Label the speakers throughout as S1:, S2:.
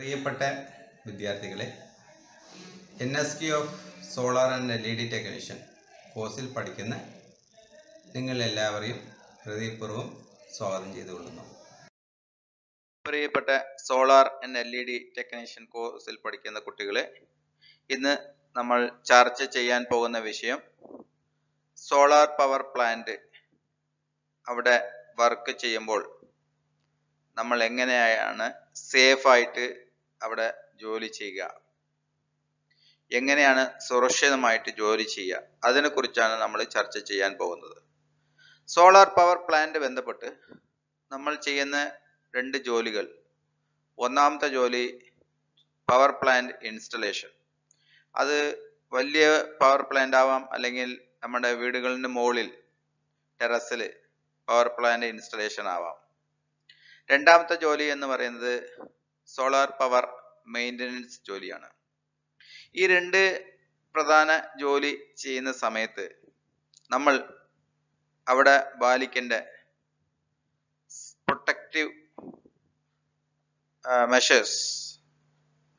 S1: പ്രിയപ്പെട്ട വിദ്യാർത്ഥികളെ, NSQ of solar and LED technician കോഴ്സിൽ പഠിക്കുന്ന നിങ്ങളെല്ലാവരെയും ഹൃദയപൂർവ്വം സ്വാഗതം ചെയ്തുകൊള്ളുന്നു. പ്രിയപ്പെട്ട സോളാർ ആൻഡ് LED ടെക്നീഷ്യൻ കോഴ്സിൽ പഠിക്കുന്ന കുട്ടികളെ, ഇന്ന് നമ്മൾ ചർച്ച ചെയ്യാൻ പോകുന്ന വിഷയം സോളാർ പവർ പ്ലാന്റ് അവിടെ വർക്ക് ചെയ്യുമ്പോൾ നമ്മൾ എങ്ങനെയാണ് സേഫായിട്ട് അവിടെ ജോലി ചെയ്യുക, എങ്ങനെയാണ് സുരക്ഷിതമായിട്ട് ജോലി ചെയ്യുക, അതിനെക്കുറിച്ചാണ് നമ്മൾ ചർച്ച ചെയ്യാൻ പോകുന്നത്. സോളാർ പവർ പ്ലാന്റ് ബന്ധപ്പെട്ട് നമ്മൾ ചെയ്യുന്ന 2 ജോലികൾ. ഒന്നാമത്തെ ജോലി പവർ പ്ലാന്റ് ഇൻസ്റ്റലേഷൻ. അത് വലിയ പവർ പ്ലാന്റ് ആവാം, അല്ലെങ്കിൽ നമ്മുടെ വീടുകളിൻ്റെ മുകളിൽ ടെറസിൽ പവർ പ്ലാന്റ് ഇൻസ്റ്റലേഷൻ ആവാം. രണ്ടാമത്തെ ജോലി എന്ന് പറയുന്നത് സോളാർ പവർ മെയിൻ്റനൻസ് ജോലിയാണ്. ഈ 2 പ്രധാന ജോലി ചെയ്യുന്ന സമയത്ത് നമ്മൾ അവിടെ പാലിക്കേണ്ട പ്രൊട്ടക്റ്റീവ് മെഷേഴ്സ്,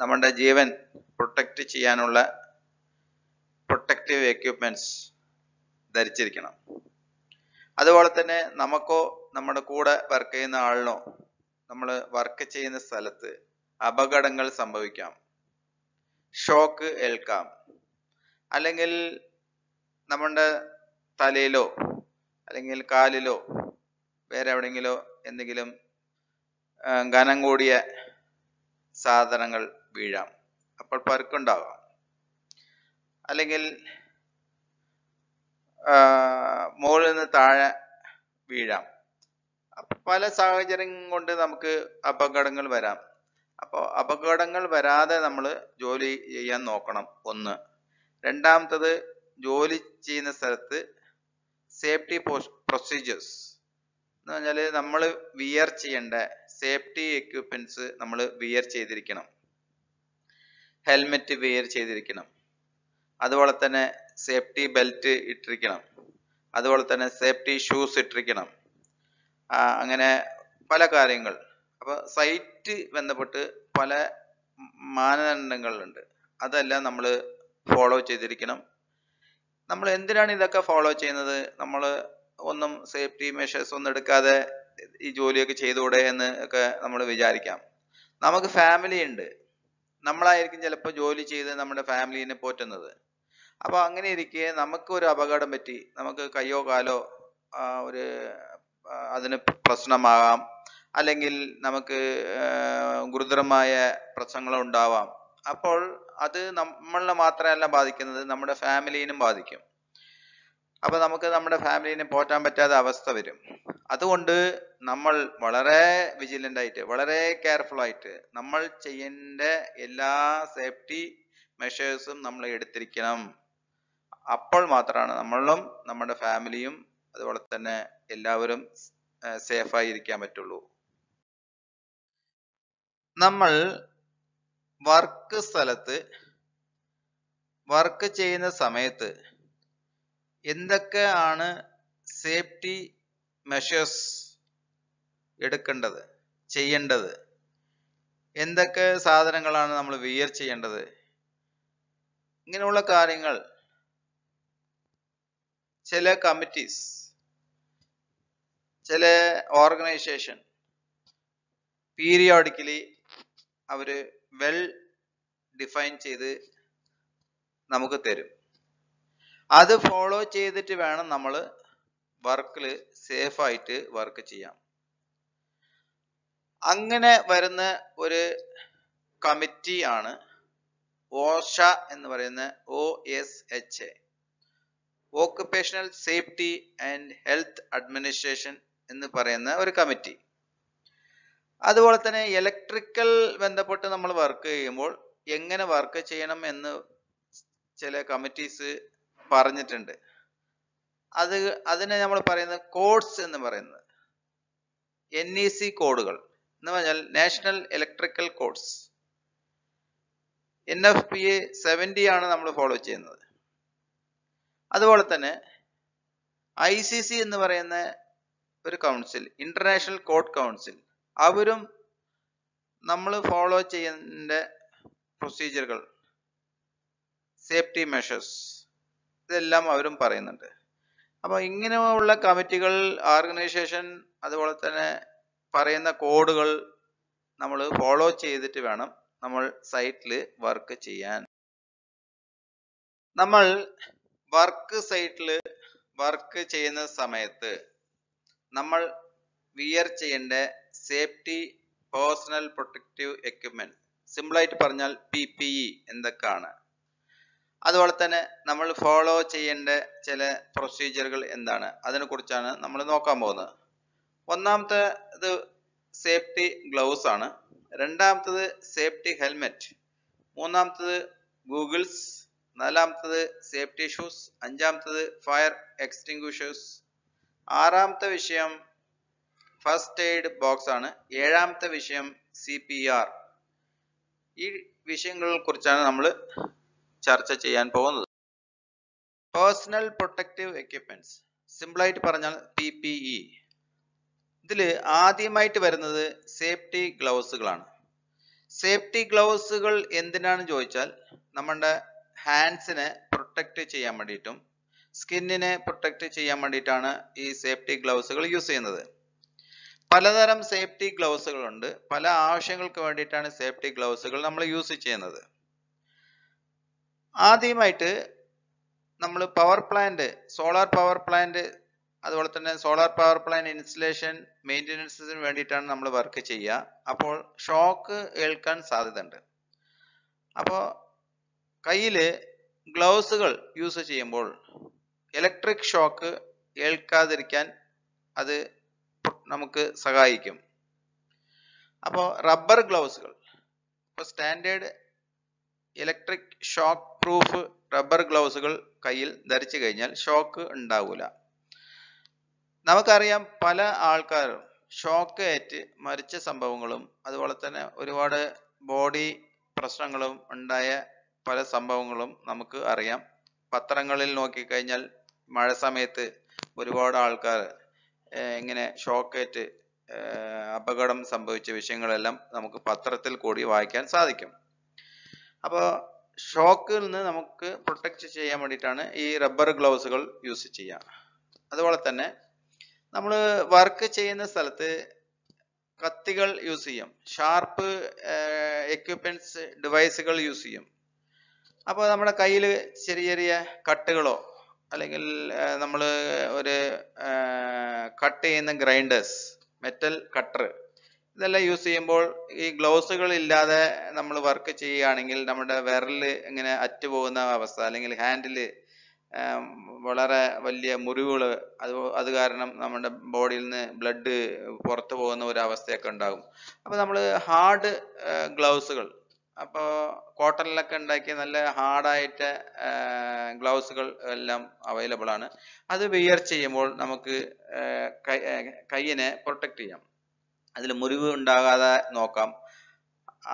S1: നമ്മുടെ ജീവൻ പ്രൊട്ടക്റ്റ് ചെയ്യാനുള്ള പ്രൊട്ടക്റ്റീവ് എക്യുപ്മെന്റ്സ് ധരിച്ചിരിക്കണം. അതുപോലെ തന്നെ നമുക്കോ നമ്മുടെ കൂടെ വർക്ക് ചെയ്യുന്ന ആളിനോ നമ്മൾ വർക്ക് ചെയ്യുന്ന സ്ഥലത്ത് അപകടങ്ങൾ സംഭവിക്കാം, ഷോക്ക് ഏൽക്കാം, അല്ലെങ്കിൽ നമ്മുടെ തലയിലോ അല്ലെങ്കിൽ കാലിലോ വേറെ എവിടെയെങ്കിലോ എന്തെങ്കിലും ഘനം കൂടിയ സാധനങ്ങൾ വീഴാം, അപ്പോൾ പരുക്കുണ്ടാകാം. അല്ലെങ്കിൽ മുകളിൽ നിന്ന് താഴെ വീഴാം. പല സാഹചര്യം കൊണ്ട് നമുക്ക് അപകടങ്ങൾ വരാം. അപ്പോൾ അപകടങ്ങൾ വരാതെ നമ്മൾ ജോലി ചെയ്യാൻ നോക്കണം, ഒന്ന്. രണ്ടാമത്തത്, ജോലി ചെയ്യുന്ന സ്ഥലത്ത് സേഫ്റ്റി പ്രൊസീജിയേഴ്സ് എന്ന് പറഞ്ഞാൽ നമ്മൾ വിയർ ചെയ്യേണ്ട സേഫ്റ്റി എക്യുപ്മെന്റ്സ് നമ്മൾ വിയർ ചെയ്തിരിക്കണം. ഹെൽമെറ്റ് വിയർ ചെയ്തിരിക്കണം, അതുപോലെ തന്നെ സേഫ്റ്റി ബെൽറ്റ് ഇട്ടിരിക്കണം, അതുപോലെ തന്നെ സേഫ്റ്റി ഷൂസ് ഇട്ടിരിക്കണം. അങ്ങനെ പല കാര്യങ്ങൾ. അപ്പോൾ സൈറ്റ് ബന്ധപ്പെട്ട് പല മാനദണ്ഡങ്ങളുണ്ട്, അതെല്ലാം നമ്മൾ ഫോളോ ചെയ്തിരിക്കണം. നമ്മൾ എന്തിനാണ് ഇതൊക്കെ ഫോളോ ചെയ്യുന്നത്? നമ്മൾ ഒന്നും സേഫ്റ്റി മെഷേഴ്സ് ഒന്നും എടുക്കാതെ ഈ ജോലിയൊക്കെ ചെയ്തുകൂടെ എന്ന് ഒക്കെ നമ്മൾ വിചാരിക്കാം. നമുക്ക് ഫാമിലി ഉണ്ട്, നമ്മളായിരിക്കും ചിലപ്പോൾ ജോലി ചെയ്ത് നമ്മുടെ ഫാമിലിനെ പോറ്റുന്നത്. അപ്പോൾ അങ്ങനെ ഇരിക്കെ നമുക്ക് ഒരു അപകടം പറ്റി, നമുക്ക് കയ്യോ കാലോ അതിന് പ്രശ്നമാകാം, അല്ലെങ്കിൽ നമുക്ക് ഗുരുതരമായ പ്രശ്നങ്ങൾ ഉണ്ടാവാം. അപ്പോൾ അത് നമ്മളെ മാത്രമല്ല ബാധിക്കുന്നത്, നമ്മുടെ ഫാമിലിനും ബാധിക്കും. അപ്പോൾ നമുക്ക് നമ്മുടെ ഫാമിലിനെ പോറ്റാൻ പറ്റാത്ത അവസ്ഥ വരും. അതുകൊണ്ട് നമ്മൾ വളരെ വിജിലൻ്റ് ആയിട്ട്, വളരെ കെയർഫുൾ ആയിട്ട് നമ്മൾ ചെയ്യേണ്ട എല്ലാ സേഫ്റ്റി മെഷേഴ്സും നമ്മൾ എടുത്തിരിക്കണം. അപ്പോൾ മാത്രമാണ് നമ്മളും നമ്മുടെ ഫാമിലിയും അതുപോലെ തന്നെ എല്ലാവരും സേഫായി ഇരിക്കാൻ പറ്റുള്ളൂ. നമ്മൾ വർക്ക് സ്ഥലത്ത് വർക്ക് ചെയ്യുന്ന സമയത്ത് എന്തൊക്കെയാണ് സേഫ്റ്റി മെഷേഴ്സ് എടുക്കേണ്ടത്, ചെയ്യേണ്ടത്, എന്തൊക്കെ സാധനങ്ങളാണ് നമ്മൾ വിയർ ചെയ്യേണ്ടത്, ഇങ്ങനെയുള്ള കാര്യങ്ങൾ ചില കമ്മിറ്റീസ്, ചില ഓർഗനൈസേഷൻ പീരിയോഡിക്കലി അവർ വെൽ ഡിഫൈൻ ചെയ്ത് നമുക്ക് തരും. അത് ഫോളോ ചെയ്തിട്ട് വേണം നമ്മൾ വർക്കിൽ സേഫായിട്ട് വർക്ക് ചെയ്യാം. അങ്ങനെ വരുന്ന ഒരു കമ്മിറ്റി ആണ് ഓഷ എന്ന് പറയുന്ന OSHA, occupational safety and health administration എന്ന് പറയുന്ന ഒരു കമ്മിറ്റി. അതുപോലെ തന്നെ ഇലക്ട്രിക്കൽ ബന്ധപ്പെട്ട് നമ്മൾ വർക്ക് ചെയ്യുമ്പോൾ എങ്ങനെ വർക്ക് ചെയ്യണം എന്ന് ചില കമ്മിറ്റീസ് പറഞ്ഞിട്ടുണ്ട്. അതിനെ നമ്മൾ പറയുന്നത് കോഡ്സ് എന്ന് പറയുന്നത്, NEC കോഡുകൾ എന്ന് പറഞ്ഞാൽ നാഷണൽ ഇലക്ട്രിക്കൽ കോഡ്സ്. NFPA 70 ആണ് നമ്മൾ ഫോളോ ചെയ്യുന്നത്. അതുപോലെ തന്നെ ICC എന്ന് പറയുന്ന ഒരു കൗൺസിൽ, ഇന്റർനാഷണൽ കോഡ് കൗൺസിൽ, അവരും നമ്മൾ ഫോളോ ചെയ്യേണ്ട പ്രൊസീജിയറുകൾ, സേഫ്റ്റി മെഷേഴ്സ്, ഇതെല്ലാം അവരും പറയുന്നുണ്ട്. അപ്പോൾ ഇങ്ങനെയുള്ള കമ്മിറ്റികൾ, ഓർഗനൈസേഷൻ, അതുപോലെ തന്നെ പറയുന്ന കോഡുകൾ നമ്മൾ ഫോളോ ചെയ്തിട്ട് വേണം നമ്മൾ സൈറ്റിൽ വർക്ക് ചെയ്യാൻ. നമ്മൾ വർക്ക് സൈറ്റിൽ വർക്ക് ചെയ്യുന്ന സമയത്ത് നമ്മൾ വിയർ ചെയ്യേണ്ട സേഫ്റ്റി പേഴ്സണൽ പ്രൊട്ടക്റ്റീവ് എക്യുപ്മെന്റ്, സിമ്പിളായിട്ട് പറഞ്ഞാൽ PPE എന്തൊക്കെയാണ്, അതുപോലെ തന്നെ നമ്മൾ ഫോളോ ചെയ്യേണ്ട ചില പ്രൊസീജിയറുകൾ എന്താണ്, അതിനെ കുറിച്ചാണ് നമ്മൾ നോക്കാൻ പോകുന്നത്. ഒന്നാമത്തെ ഇത് സേഫ്റ്റി ഗ്ലൗസ് ആണ്. രണ്ടാമത്തത് സേഫ്റ്റി ഹെൽമെറ്റ്. മൂന്നാമത്തത് ഗൂഗിൾസ്. നാലാമത്തത് സേഫ്റ്റി ഷൂസ്. അഞ്ചാമത്തത് ഫയർ എക്സ്റ്റിങ്ക്വിഷേഴ്സ്. ആറാമത്തെ വിഷയം ഫസ്റ്റ് എയ്ഡ് ബോക്സ് ആണ്. ഏഴാമത്തെ വിഷയം CPR. ഈ വിഷയങ്ങളെ കുറിച്ചാണ് നമ്മൾ ചർച്ച ചെയ്യാൻ പോകുന്നത്. പേഴ്സണൽ പ്രൊട്ടക്റ്റീവ് എക്യുപ്മെന്റ്സ്, സിമ്പിളായിട്ട് പറഞ്ഞാൽ PPE. ഇതിൽ ആദ്യമായിട്ട് വരുന്നത് സേഫ്റ്റി ഗ്ലൗസുകളാണ്. സേഫ്റ്റി ഗ്ലൗസുകൾ എന്തിനാണ് ചോദിച്ചാൽ നമ്മുടെ ഹാൻഡ്സിനെ പ്രൊട്ടക്റ്റ് ചെയ്യാൻ വേണ്ടിയിട്ടും സ്കിന്നിനെ പ്രൊട്ടക്റ്റ് ചെയ്യാൻ വേണ്ടിയിട്ടാണ് ഈ സേഫ്റ്റി ഗ്ലൗസുകൾ യൂസ് ചെയ്യുന്നത്. പലതരം സേഫ്റ്റി ഗ്ലൗസുകളുണ്ട്. പല ആവശ്യങ്ങൾക്ക് വേണ്ടിയിട്ടാണ് സേഫ്റ്റി ഗ്ലൗസുകൾ നമ്മൾ യൂസ് ചെയ്യുന്നത്. ആദ്യമായിട്ട് നമ്മൾ power plant, solar power plant, അതുപോലെ തന്നെ സോളാർ പവർ പ്ലാന്റ് ഇൻസ്റ്റലേഷൻ മെയിൻ്റനൻസിന് വേണ്ടിയിട്ടാണ് നമ്മൾ വർക്ക് ചെയ്യുക. അപ്പോൾ ഷോക്ക് ഏൽക്കാൻ സാധ്യതയുണ്ട്. അപ്പോൾ കയ്യിൽ ഗ്ലൗസുകൾ യൂസ് ചെയ്യുമ്പോൾ ഇലക്ട്രിക് ഷോക്ക് ഏൽക്കാതിരിക്കാൻ അത് നമുക്ക് സഹായിക്കും. അപ്പോൾ റബ്ബർ ഗ്ലൗസുകൾ, ഇപ്പോൾ standard electric shock proof rubber ഗ്ലൗസുകൾ കയ്യിൽ ധരിച്ചു കഴിഞ്ഞാൽ ഷോക്ക് ഉണ്ടാവില്ല. നമുക്കറിയാം പല ആൾക്കാരും ഷോക്ക് ഏറ്റ് മരിച്ച സംഭവങ്ങളും അതുപോലെ തന്നെ ഒരുപാട് ബോഡി പ്രശ്നങ്ങളും ഉണ്ടായ പല സംഭവങ്ങളും നമുക്ക് അറിയാം. പത്രങ്ങളിൽ നോക്കിക്കഴിഞ്ഞാൽ മഴ സമയത്ത് ഒരുപാട് ആൾക്കാർ ഇങ്ങനെ ഷോക്കേറ്റ് അപകടം സംഭവിച്ച വിഷയങ്ങളെല്ലാം നമുക്ക് പത്രത്തിൽ കൂടി വായിക്കാൻ സാധിക്കും. അപ്പോൾ ഷോക്കിൽ നിന്ന് നമുക്ക് പ്രൊട്ടക്റ്റ് ചെയ്യാൻ വേണ്ടിയിട്ടാണ് ഈ റബ്ബർ ഗ്ലൗസുകൾ യൂസ് ചെയ്യുക. അതുപോലെ തന്നെ നമ്മൾ വർക്ക് ചെയ്യുന്ന സ്ഥലത്ത് കത്തികൾ യൂസ് ചെയ്യും, ഷാർപ്പ് എക്യുപ്മെന്റ്സ് ഡിവൈസുകൾ യൂസ് ചെയ്യും. അപ്പോൾ നമ്മുടെ കയ്യിൽ ചെറിയ ചെറിയ കട്ടുകളോ അല്ലെങ്കിൽ നമ്മൾ ഒരു കട്ട് ചെയ്യുന്ന ഗ്രൈൻഡേഴ്സ്, മെറ്റൽ കട്ടർ, ഇതെല്ലാം യൂസ് ചെയ്യുമ്പോൾ ഈ ഗ്ലൗസുകൾ ഇല്ലാതെ നമ്മൾ വർക്ക് ചെയ്യുകയാണെങ്കിൽ നമ്മുടെ വിരല് ഇങ്ങനെ അറ്റുപോകുന്ന അവസ്ഥ, അല്ലെങ്കിൽ ഹാൻഡിൽ വളരെ വലിയ മുറിവുകൾ, അത് കാരണം നമ്മുടെ ബോഡിയിൽ നിന്ന് ബ്ലഡ് പുറത്തു പോകുന്ന ഒരു അവസ്ഥയൊക്കെ ഉണ്ടാകും. അപ്പോൾ നമ്മൾ ഹാർഡ് ഗ്ലൗസുകൾ, അപ്പോൾ കോട്ടണിലൊക്കെ ഉണ്ടാക്കിയ നല്ല ഹാർഡായിട്ട് ഗ്ലൗസുകൾ എല്ലാം അവൈലബിൾ ആണ്. അത് വിയർ ചെയ്യുമ്പോൾ നമുക്ക് കയ്യിനെ പ്രൊട്ടക്റ്റ് ചെയ്യാം, അതിൽ മുറിവ് ഉണ്ടാകാതെ നോക്കാം,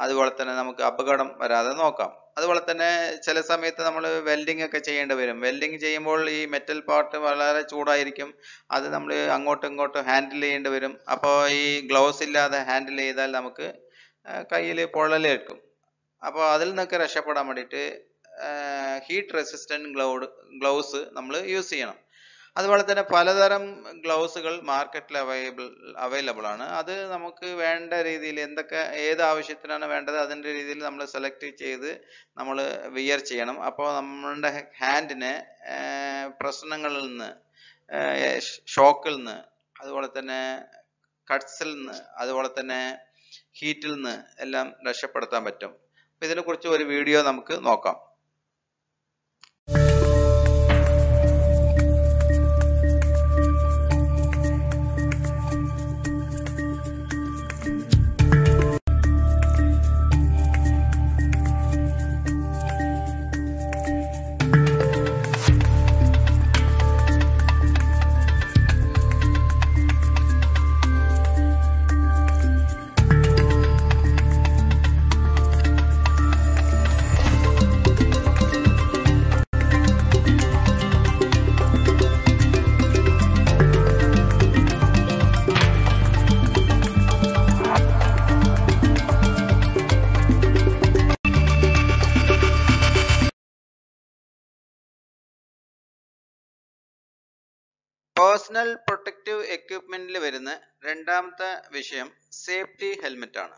S1: അതുപോലെ തന്നെ നമുക്ക് അപകടം വരാതെ നോക്കാം. അതുപോലെ തന്നെ ചില സമയത്ത് നമ്മൾ വെൽഡിംഗ് ഒക്കെ ചെയ്യേണ്ടി വരും. വെൽഡിംഗ് ചെയ്യുമ്പോൾ ഈ മെറ്റൽ പാർട്ട് വളരെ ചൂടായിരിക്കും, അത് നമ്മൾ അങ്ങോട്ടും ഇങ്ങോട്ടും ഹാൻഡിൽ ചെയ്യേണ്ടി വരും. അപ്പോൾ ഈ ഗ്ലൗസ് ഇല്ലാതെ ഹാൻഡിൽ ചെയ്താൽ നമുക്ക് കയ്യിൽ പൊള്ളലേൽക്കും. അപ്പോൾ അതിൽ നിന്നൊക്കെ രക്ഷപ്പെടാൻ വേണ്ടിയിട്ട് ഹീറ്റ് റെസിസ്റ്റൻറ്റ് ഗ്ലൗസ് നമ്മൾ യൂസ് ചെയ്യണം. അതുപോലെ തന്നെ പലതരം ഗ്ലൗസുകൾ മാർക്കറ്റിൽ അവൈലബിൾ ആണ്. അത് നമുക്ക് വേണ്ട രീതിയിൽ ഏത് ആവശ്യത്തിനാണ് വേണ്ടത് അതിൻ്റെ രീതിയിൽ നമ്മൾ സെലക്ട് ചെയ്ത് നമ്മൾ വിയർ ചെയ്യണം. അപ്പോൾ നമ്മളുടെ ഹാൻഡിനെ പ്രശ്നങ്ങളിൽ നിന്ന്, ഷോക്കിൽ നിന്ന്, അതുപോലെ തന്നെ കട്ട്സിൽ നിന്ന്, അതുപോലെ തന്നെ ഹീറ്റിൽ നിന്ന് എല്ലാം രക്ഷപ്പെടുത്താൻ പറ്റും. അപ്പോൾ ഇതിനെക്കുറിച്ച് ഒരു വീഡിയോ നമുക്ക് നോക്കാം. പേഴ്സണൽ പ്രൊട്ടക്റ്റീവ് എക്യുപ്മെന്റിൽ വരുന്ന രണ്ടാമത്തെ വിഷയം സേഫ്റ്റി ഹെൽമെറ്റ് ആണ്.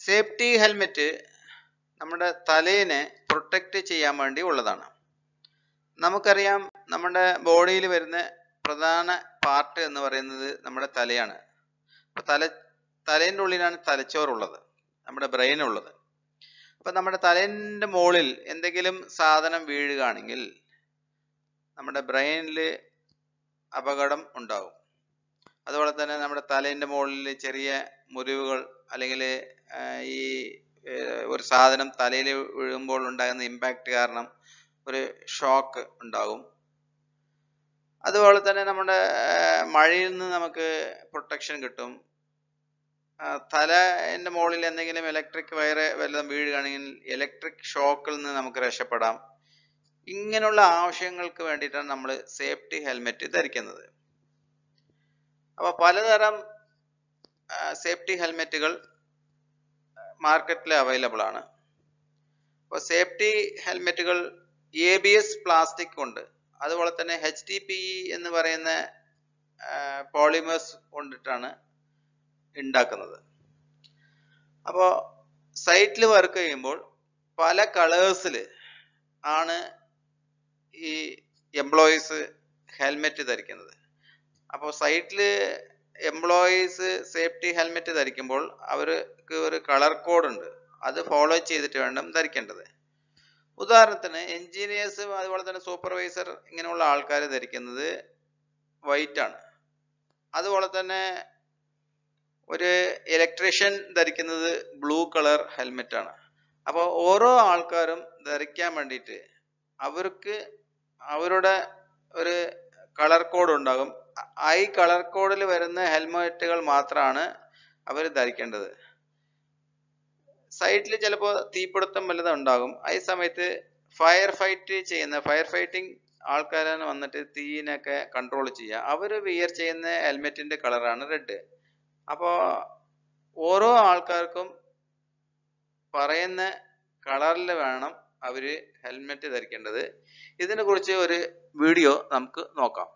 S1: സേഫ്റ്റി ഹെൽമെറ്റ് നമ്മുടെ തലേനെ പ്രൊട്ടക്റ്റ് ചെയ്യാൻ വേണ്ടി ഉള്ളതാണ്. നമുക്കറിയാം, നമ്മുടെ ബോഡിയിൽ വരുന്ന പ്രധാന പാർട്ട് എന്ന് പറയുന്നത് നമ്മുടെ തലയാണ്. അപ്പൊ തലേൻ്റെ ഉള്ളിലാണ് തലച്ചോറുള്ളത്, നമ്മുടെ ബ്രെയിൻ ഉള്ളത്. അപ്പൊ നമ്മുടെ തലേൻ്റെ മുകളിൽ എന്തെങ്കിലും സാധനം വീഴുകയാണെങ്കിൽ നമ്മുടെ ബ്രെയിനിൽ അപകടം ഉണ്ടാകും. അതുപോലെ തന്നെ നമ്മുടെ തലേൻ്റെ മുകളിൽ ചെറിയ മുറിവുകൾ അല്ലെങ്കിൽ ഈ ഒരു സാധനം തലയിൽ വീഴുമ്പോൾ ഉണ്ടാകുന്ന ഇമ്പാക്റ്റ് കാരണം ഒരു ഷോക്ക് ഉണ്ടാകും. അതുപോലെ തന്നെ നമ്മുടെ മഴയിൽ നിന്ന് നമുക്ക് പ്രൊട്ടക്ഷൻ കിട്ടും. തലേൻ്റെ മുകളിൽ എന്തെങ്കിലും ഇലക്ട്രിക് വയറ് വല്ലതും വീഴുകയാണെങ്കിൽ ഇലക്ട്രിക് ഷോക്കിൽ നിന്ന് നമുക്ക് രക്ഷപ്പെടാം. ഇങ്ങനെയുള്ള ആവശ്യങ്ങൾക്ക് വേണ്ടിയിട്ടാണ് നമ്മൾ സേഫ്റ്റി ഹെൽമെറ്റ് ധരിക്കുന്നത്. അപ്പോൾ പലതരം സേഫ്റ്റി ഹെൽമെറ്റുകൾ മാർക്കറ്റിൽ അവൈലബിൾ ആണ്. അപ്പോൾ സേഫ്റ്റി ഹെൽമെറ്റുകൾ ABS പ്ലാസ്റ്റിക് കൊണ്ട്, അതുപോലെ തന്നെ HDPE എന്ന് പറയുന്ന പോളിമേഴ്സ് കൊണ്ടിട്ടാണ് ഉണ്ടാക്കുന്നത്. അപ്പോൾ സൈറ്റിൽ വർക്ക് ചെയ്യുമ്പോൾ പല കളേഴ്സിൽ ആണ് ഈ എംപ്ലോയീസ് ഹെൽമെറ്റ് ധരിക്കുന്നത്. അപ്പോൾ സൈറ്റിൽ എംപ്ലോയീസ് സേഫ്റ്റി ഹെൽമെറ്റ് ധരിക്കുമ്പോൾ അവർക്ക് ഒരു കളർ കോഡ് ഉണ്ട്, അത് ഫോളോ ചെയ്തിട്ട് വേണം ധരിക്കേണ്ടത്. ഉദാഹരണത്തിന് എൻജിനീയേഴ്സ് അതുപോലെ തന്നെ സൂപ്പർവൈസർ ഇങ്ങനെയുള്ള ആൾക്കാർ ധരിക്കുന്നത് വൈറ്റ് ആണ്. അതുപോലെ തന്നെ ഒരു ഇലക്ട്രീഷ്യൻ ധരിക്കുന്നത് ബ്ലൂ കളർ ഹെൽമെറ്റ് ആണ്. അപ്പോൾ ഓരോ ആൾക്കാരും ധരിക്കാൻ വേണ്ടിയിട്ട് അവർക്ക് അവരുടെ ഒരു കളർ കോഡ് ഉണ്ടാകും. ഈ കളർ കോഡിൽ വരുന്ന ഹെൽമെറ്റുകൾ മാത്രമാണ് അവർ ധരിക്കേണ്ടത്. സൈറ്റിൽ ചിലപ്പോൾ തീപിടുത്തം വല്ലതും ഉണ്ടാകും. ഈ സമയത്ത് ഫയർ ഫൈറ്റിംഗ് ആൾക്കാരാണ് വന്നിട്ട് തീയിനൊക്കെ കൺട്രോൾ ചെയ്യുക. അവർ വിയർ ചെയ്യുന്ന ഹെൽമെറ്റിന്റെ കളറാണ് റെഡ്. അപ്പോൾ ഓരോ ആൾക്കാർക്കും പറയുന്ന കളറിൽ വേണം അവർ ഹെൽമെറ്റ് ധരിക്കേണ്ടത്. ഇതിനെ കുറിച്ച് ഒരു വീഡിയോ നമുക്ക് നോക്കാം.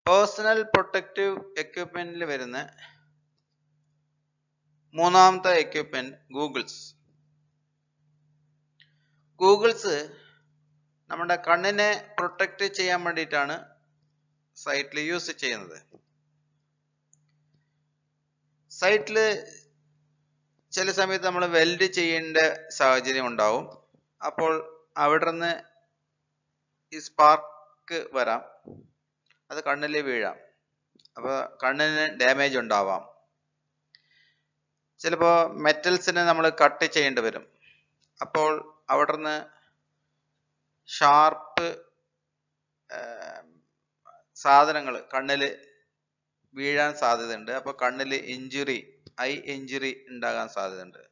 S1: പേഴ്സണൽ പ്രൊട്ടക്റ്റീവ് എക്യുപ്മെന്റിൽ വരുന്ന മൂന്നാമത്തെ എക്യുപ്മെന്റ് ഗൂഗിൾസ് നമ്മുടെ കണ്ണിനെ പ്രൊട്ടക്റ്റ് ചെയ്യാൻ വേണ്ടിയിട്ടാണ് സൈറ്റിൽ യൂസ് ചെയ്യുന്നത്. സൈറ്റിൽ ചില സമയത്ത് നമ്മൾ വെൽഡ് ചെയ്യേണ്ട സാഹചര്യം ഉണ്ടാവും. അപ്പോൾ അവിടെ നിന്ന് ഈ സ്പാർക്ക് വരാം, അത് കണ്ണിൽ വീഴാം. അപ്പോൾ കണ്ണിന് ഡാമേജ് ഉണ്ടാവാം. ചിലപ്പോൾ മെറ്റൽസിനെ നമ്മൾ കട്ട് ചെയ്യേണ്ടി വരും. അപ്പോൾ അവിടെ നിന്ന് ഷാർപ്പ് സാധനങ്ങൾ കണ്ണിൽ വീഴാൻ സാധ്യതയുണ്ട്. അപ്പോൾ കണ്ണിൽ ഐ ഇഞ്ചുറി ഉണ്ടാകാൻ സാധ്യതയുണ്ട്.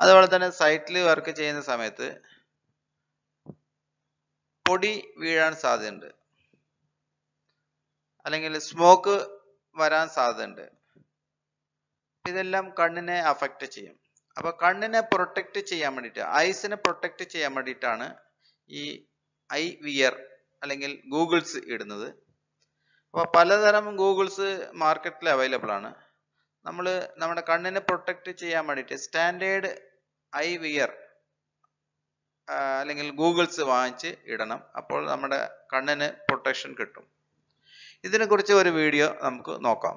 S1: അതുപോലെ തന്നെ സൈറ്റിൽ വർക്ക് ചെയ്യുന്ന സമയത്ത് പൊടി വീഴാൻ സാധ്യതയുണ്ട്, അല്ലെങ്കിൽ സ്മോക്ക് വരാൻ സാധ്യതയുണ്ട്. ഇതെല്ലാം കണ്ണിനെ അഫക്റ്റ് ചെയ്യും. അപ്പൊ കണ്ണിനെ പ്രൊട്ടക്റ്റ് ചെയ്യാൻ വേണ്ടിയിട്ട്, ഐസിനെ പ്രൊട്ടക്റ്റ് ചെയ്യാൻ വേണ്ടിയിട്ടാണ് ഈ ഐ വിയർ അല്ലെങ്കിൽ ഗൂഗിൾസ് ഇടുന്നത്. അപ്പോൾ പലതരം ഗൂഗിൾസ് മാർക്കറ്റിൽ അവൈലബിൾ ആണ്. നമ്മൾ നമ്മുടെ കണ്ണിനെ പ്രൊട്ടക്റ്റ് ചെയ്യാൻ വേണ്ടിയിട്ട് സ്റ്റാൻഡേർഡ് ഐ വിയർ അല്ലെങ്കിൽ ഗൂഗിൾസ് വാങ്ങിച്ച് ഇടണം. അപ്പോൾ നമ്മുടെ കണ്ണിന് പ്രൊട്ടക്ഷൻ കിട്ടും. ഇതിനെക്കുറിച്ച് ഒരു വീഡിയോ നമുക്ക് നോക്കാം.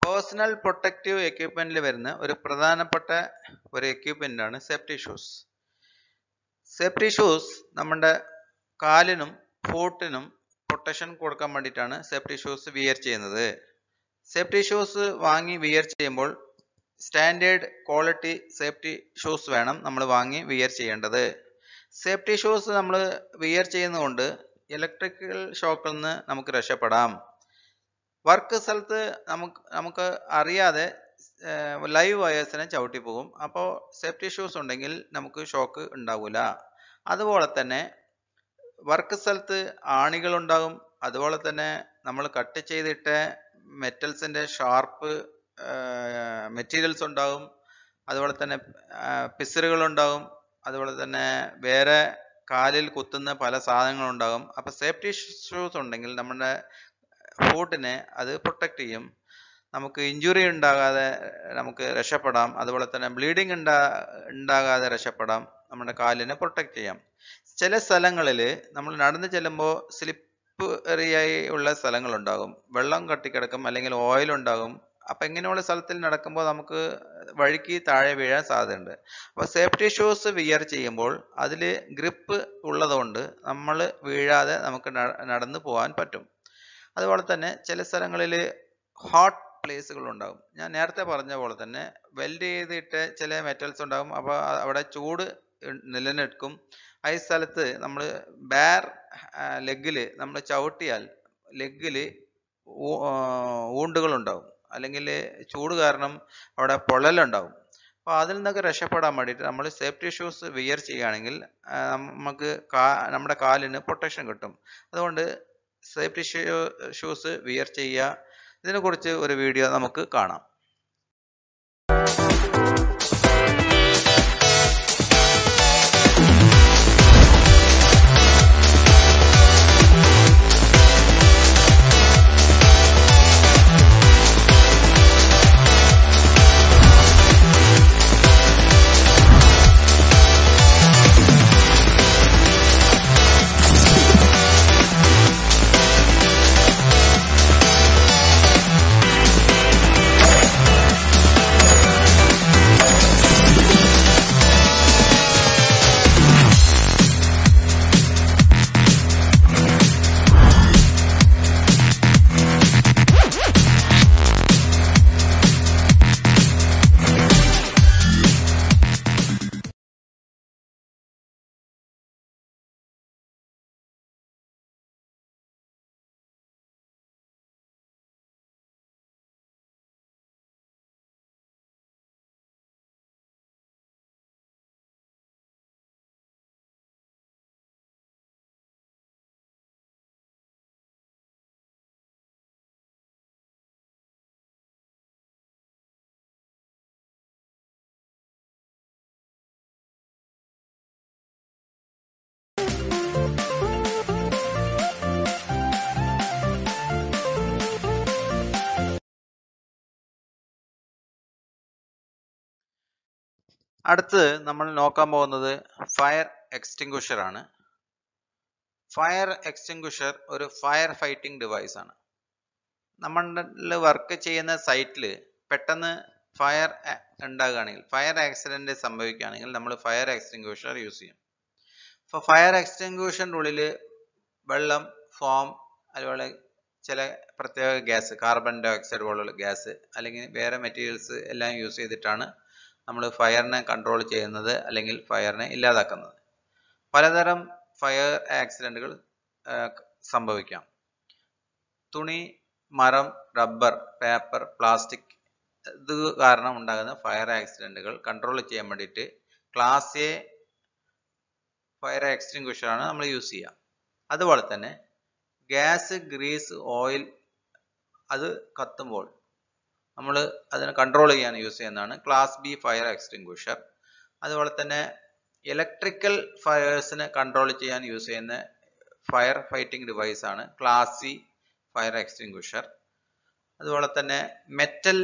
S1: പേഴ്സണൽ പ്രൊട്ടക്റ്റീവ് എക്യുപ്മെന്റിൽ വരുന്ന ഒരു പ്രധാനപ്പെട്ട ഒരു എക്യുപ്മെന്റ് ആണ് സേഫ്റ്റി ഷൂസ്. സേഫ്റ്റി ഷൂസ് നമ്മുടെ കാലിനും ഫൂട്ടിനും പ്രൊട്ടക്ഷൻ കൊടുക്കാൻ വേണ്ടിയിട്ടാണ് സേഫ്റ്റി ഷൂസ് വിയർ ചെയ്യുന്നത്. സേഫ്റ്റി ഷൂസ് വാങ്ങി വിയർ ചെയ്യുമ്പോൾ സ്റ്റാൻഡേർഡ് ക്വാളിറ്റി സേഫ്റ്റി ഷൂസ് വേണം നമ്മൾ വാങ്ങി വിയർ ചെയ്യേണ്ടത്. സേഫ്റ്റി ഷൂസ് നമ്മൾ വിയർ ചെയ്യുന്നതുകൊണ്ട് ഇലക്ട്രിക്കൽ ഷോക്കിൽ നിന്ന് നമുക്ക് രക്ഷപ്പെടാം. വർക്ക് സ്ഥലത്ത് നമുക്ക് അറിയാതെ ലൈവ് വയേഴ്സിനെ ചവിട്ടി പോകും. അപ്പോൾ സേഫ്റ്റി ഷൂസ് ഉണ്ടെങ്കിൽ നമുക്ക് ഷോക്ക് ഉണ്ടാവില്ല. അതുപോലെ തന്നെ വർക്ക് സ്ഥലത്ത് ആണികൾ ഉണ്ടാകും. അതുപോലെ തന്നെ നമ്മൾ കട്ട് ചെയ്തിട്ട മെറ്റൽസിൻ്റെ ഷാർപ്പ് മെറ്റീരിയൽസ് ഉണ്ടാകും. അതുപോലെ തന്നെ പിസറുകളുണ്ടാകും. അതുപോലെ തന്നെ വേറെ കാലിൽ കുത്തുന്ന പല സാധനങ്ങളുണ്ടാകും. അപ്പോൾ സേഫ്റ്റി ഷൂസ് ഉണ്ടെങ്കിൽ നമ്മുടെ ഫൂട്ടിനെ അത് പ്രൊട്ടക്റ്റ് ചെയ്യും. നമുക്ക് ഇഞ്ചുറി ഉണ്ടാകാതെ നമുക്ക് രക്ഷപ്പെടാം. അതുപോലെ തന്നെ ബ്ലീഡിങ് ഉണ്ടാകാതെ രക്ഷപ്പെടാം. നമ്മുടെ കാലിനെ പ്രൊട്ടക്റ്റ് ചെയ്യാം. ചില സ്ഥലങ്ങളിൽ നമ്മൾ നടന്നു ചെല്ലുമ്പോൾ സ്ലിപ്പറിയായി ഉള്ള സ്ഥലങ്ങളുണ്ടാകും. വെള്ളം കെട്ടിക്കിടക്കും, അല്ലെങ്കിൽ ഓയിൽ ഉണ്ടാകും. അപ്പം ഇങ്ങനെയുള്ള സ്ഥലത്തിൽ നടക്കുമ്പോൾ നമുക്ക് വഴുക്കി താഴെ വീഴാൻ സാധ്യതയുണ്ട്. അപ്പോൾ സേഫ്റ്റി ഷൂസ് വിയർ ചെയ്യുമ്പോൾ അതിൽ ഗ്രിപ്പ് ഉള്ളതുകൊണ്ട് നമ്മൾ വീഴാതെ നമുക്ക് നടന്നു പോകാൻ പറ്റും. അതുപോലെ തന്നെ ചില സ്ഥലങ്ങളിൽ ഹോട്ട് പ്ലേസുകൾ ഉണ്ടാകും. ഞാൻ നേരത്തെ പറഞ്ഞ പോലെ തന്നെ വെൽഡ് ചെയ്തിട്ട് ചില മെറ്റൽസ് ഉണ്ടാകും. അപ്പോൾ അവിടെ ചൂട് നിലനിൽക്കും. ആ സ്ഥലത്ത് നമ്മൾ ബാർ ലെഗിൽ നമ്മൾ ചവിട്ടിയാൽ ലെഗിൽ ഊണ്ടുകളുണ്ടാകും, അല്ലെങ്കിൽ ചൂട് കാരണം അവിടെ പൊള്ളലുണ്ടാകും. അപ്പോൾ അതിൽ നിന്നൊക്കെ രക്ഷപ്പെടാൻ വേണ്ടിയിട്ട് നമ്മൾ സേഫ്റ്റി ഷൂസ് വിയർ ചെയ്യുകയാണെങ്കിൽ നമുക്ക് നമ്മുടെ കാലിന് പ്രൊട്ടക്ഷൻ കിട്ടും. അതുകൊണ്ട് സേഫ്റ്റി ഷൂസ് വിയർ ചെയ്യുക. ഇതിനെക്കുറിച്ച് ഒരു വീഡിയോ നമുക്ക് കാണാം. അടുത്ത് നമ്മൾ നോക്കാൻ പോകുന്നത് ഫയർ എക്സ്റ്റിങ്ക്വിഷർ ആണ്. ഫയർ എക്സ്റ്റിങ്ക്വിഷർ ഒരു ഫയർ ഫൈറ്റിംഗ് ഡിവൈസ് ആണ്. നമ്മൾ വർക്ക് ചെയ്യുന്ന സൈറ്റിൽ പെട്ടെന്ന് ഫയർ ഉണ്ടാകുകയാണെങ്കിൽ, ഫയർ ആക്സിഡന്റ് സംഭവിക്കുകയാണെങ്കിൽ നമ്മൾ ഫയർ എക്സ്റ്റിങ്ക്വിഷർ യൂസ് ചെയ്യും. അപ്പോൾ ഫയർ എക്സ്റ്റിങ്ക്വിഷറിൻ്റെ ഉള്ളിൽ വെള്ളം, ഫോം, അതുപോലെ ചില പ്രത്യേക ഗ്യാസ്, കാർബൺ ഡൈ ഓക്സൈഡ് പോലുള്ള ഗ്യാസ് അല്ലെങ്കിൽ വേറെ മെറ്റീരിയൽസ് എല്ലാം യൂസ് ചെയ്തിട്ടാണ് നമ്മൾ ഫയറിനെ കൺട്രോൾ ചെയ്യുന്നത് അല്ലെങ്കിൽ ഫയറിനെ ഇല്ലാതാക്കുന്നത്. പലതരം ഫയർ ആക്സിഡന്റുകൾ സംഭവിക്കാം. തുണി, മരം, റബ്ബർ, പേപ്പർ, പ്ലാസ്റ്റിക് ഇത് കാരണം ഉണ്ടാകുന്ന ഫയർ ആക്സിഡന്റുകൾ കൺട്രോൾ ചെയ്യാൻ വേണ്ടിയിട്ട് ക്ലാസ് എ ഫയർ എക്സ്റ്റിങ്ക്വിഷർ ആണ് നമ്മൾ യൂസ് ചെയ്യുക. അതുപോലെ തന്നെ ഗ്യാസ്, ഗ്രീസ്, ഓയിൽ അത് കത്തുമ്പോൾ നമ്മൾ അതിനെ കൺട്രോൾ ചെയ്യാൻ യൂസ് ചെയ്യുന്നതാണ് ക്ലാസ് ബി ഫയർ എക്സ്റ്റിങ്ക്വിഷർ. അതുപോലെ തന്നെ ഇലക്ട്രിക്കൽ ഫയേഴ്സിനെ കൺട്രോൾ ചെയ്യാൻ യൂസ് ചെയ്യുന്ന ഫയർ ഫൈറ്റിംഗ് ഡിവൈസ് ആണ് ക്ലാസ് സി ഫയർ എക്സ്റ്റിങ്ക്വിഷർ. അതുപോലെ തന്നെ മെറ്റൽ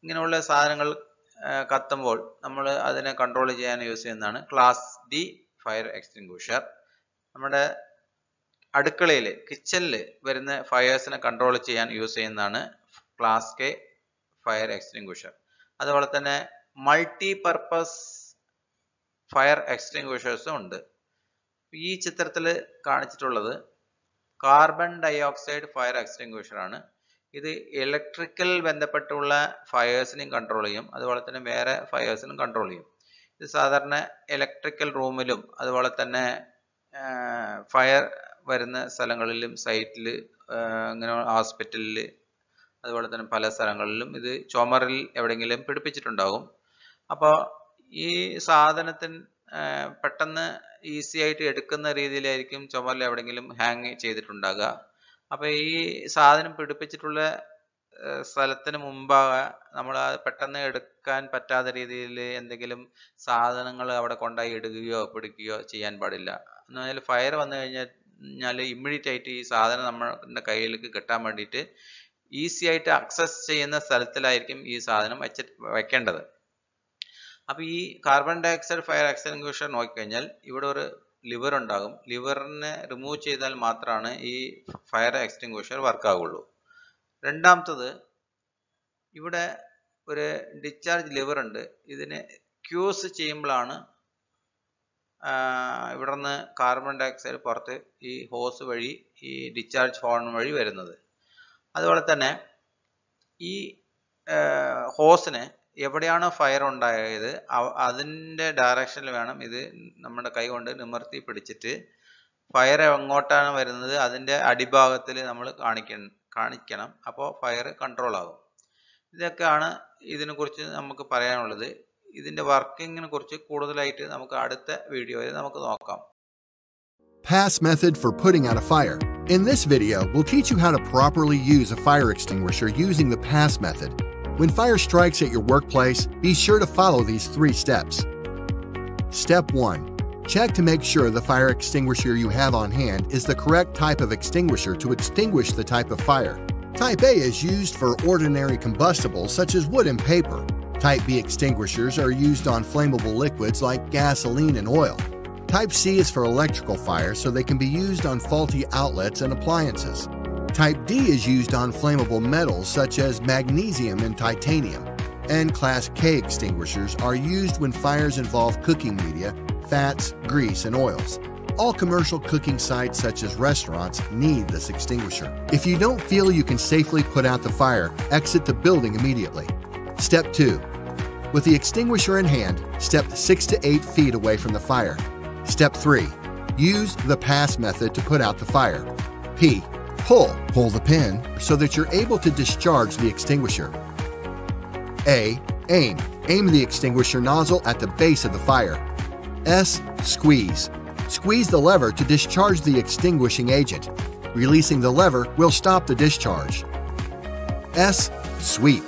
S1: ഇങ്ങനെയുള്ള സാധനങ്ങൾ കത്തുമ്പോൾ നമ്മൾ അതിനെ കൺട്രോൾ ചെയ്യാൻ യൂസ് ചെയ്യുന്നതാണ് ക്ലാസ് ഡി ഫയർ എക്സ്റ്റിങ്ക്വിഷർ. നമ്മുടെ അടുക്കളയിൽ, കിച്ചണിൽ വരുന്ന ഫയേഴ്സിനെ കൺട്രോൾ ചെയ്യാൻ യൂസ് ചെയ്യുന്നതാണ് ക്ലാസ് കെ ഫയർ എക്സ്റ്റിങ്ക്വിഷർ. അതുപോലെ തന്നെ മൾട്ടി പർപ്പസ് ഫയർ എക്സ്റ്റിങ്ക്വിഷേഴ്സും ഉണ്ട്. ഈ ചിത്രത്തിൽ കാണിച്ചിട്ടുള്ളത് carbon dioxide fire extinguisher ആണ്. ഇത് ഇലക്ട്രിക്കൽ ബന്ധപ്പെട്ടുള്ള ഫയേഴ്സിനെയും കൺട്രോൾ ചെയ്യും, അതുപോലെ തന്നെ വേറെ ഫയേഴ്സിനും കൺട്രോൾ ചെയ്യും. ഇത് സാധാരണ ഇലക്ട്രിക്കൽ റൂമിലും അതുപോലെ തന്നെ ഫയർ വരുന്ന സ്ഥലങ്ങളിലും, സൈറ്റിൽ, അങ്ങനെ ഹോസ്പിറ്റലിൽ, അതുപോലെ തന്നെ പല സ്ഥലങ്ങളിലും ഇത് ചുമരിൽ എവിടെയെങ്കിലും പിടിപ്പിച്ചിട്ടുണ്ടാകും. അപ്പോൾ ഈ സാധനത്തിന് പെട്ടെന്ന് ഈസി ആയിട്ട് എടുക്കുന്ന രീതിയിലായിരിക്കും ചുമരിൽ എവിടെയെങ്കിലും ഹാങ് ചെയ്തിട്ടുണ്ടാകുക. അപ്പോൾ ഈ സാധനം പിടിപ്പിച്ചിട്ടുള്ള സ്ഥലത്തിന് മുമ്പാകെ നമ്മൾ പെട്ടെന്ന് എടുക്കാൻ പറ്റാത്ത രീതിയിൽ എന്തെങ്കിലും സാധനങ്ങൾ അവിടെ കൊണ്ടുപോയി ഇടുകയോ പിടിക്കുകയോ ചെയ്യാൻ പാടില്ല. എന്ന് പറഞ്ഞാൽ ഫയർ വന്നു കഴിഞ്ഞാൽ ഇമ്മീഡിയറ്റ് ആയിട്ട് ഈ സാധനം നമ്മുടെ കയ്യിലേക്ക് കിട്ടാൻ വേണ്ടിയിട്ട് ഈസി ആയിട്ട് അക്സസ് ചെയ്യുന്ന സ്ഥലത്തിലായിരിക്കും ഈ സാധനം വെക്കേണ്ടത്. അപ്പോൾ ഈ carbon dioxide fire extinguisher നോക്കിക്കഴിഞ്ഞാൽ ഇവിടെ ഒരു ലിവർ ഉണ്ടാകും. ലിവറിനെ റിമൂവ് ചെയ്താൽ മാത്രമാണ് ഈ ഫയർ എക്സ്റ്റിങ്ക്വിഷർ വർക്ക് ആവുള്ളൂ. രണ്ടാമത്തത്, ഇവിടെ ഒരു ഡിസ്ചാർജ് ലിവർ ഉണ്ട്. ഇതിനെ ക്യൂസ് ചെയ്യുമ്പോഴാണ് ഇവിടെ നിന്ന് കാർബൺ ഡൈ ഓക്സൈഡ് പുറത്ത് ഈ ഹോസ് വഴി, ഈ ഡിസ്ചാർജ് ഹോൺ വഴി വരുന്നത്. അതുപോലെ തന്നെ ഈ ഹോസിന് എവിടെയാണോ ഫയർ ഉണ്ടായത് അതിൻ്റെ ഡയറക്ഷനിൽ വേണം ഇത് നമ്മുടെ കൈ കൊണ്ട് നിമർത്തി പിടിച്ചിട്ട് ഫയർ എങ്ങോട്ടാണ് വരുന്നത് അതിൻ്റെ അടിഭാഗത്തിൽ നമ്മൾ കാണിക്കണം. അപ്പോൾ ഫയർ കൺട്രോൾ ആകും. ഇതൊക്കെയാണ് ഇതിനെക്കുറിച്ച് നമുക്ക് പറയാനുള്ളത്. ഇതിൻ്റെ വർക്കിങ്ങിനെ കുറിച്ച് കൂടുതലായിട്ട് നമുക്ക് അടുത്ത വീഡിയോയിൽ നമുക്ക് നോക്കാം.
S2: Pass method for putting out a fire. In this video, we'll teach you how to properly use a fire extinguisher using the pass method. When fire strikes at your workplace, be sure to follow these 3 steps. Step 1. Check to make sure the fire extinguisher you have on hand is the correct type of extinguisher to extinguish the type of fire. Type A is used for ordinary combustibles such as wood and paper. Type B extinguishers are used on flammable liquids like gasoline and oil. Type C is for electrical fire, so they can be used on faulty outlets and appliances. Type D is used on flammable metals such as magnesium and titanium. And Class K extinguishers are used when fires involve cooking media, fats, grease, and oils. All commercial cooking sites such as restaurants need this extinguisher. If you don't feel you can safely put out the fire, exit the building immediately. Step 2. With the extinguisher in hand, step 6 to 8 feet away from the fire. Step 3. Use the pass method to put out the fire. P. Pull the pin so that you're able to discharge the extinguisher. A. Aim the extinguisher nozzle at the base of the fire. S. Squeeze the lever to discharge the extinguishing agent. Releasing the lever will stop the discharge. S. Sweep.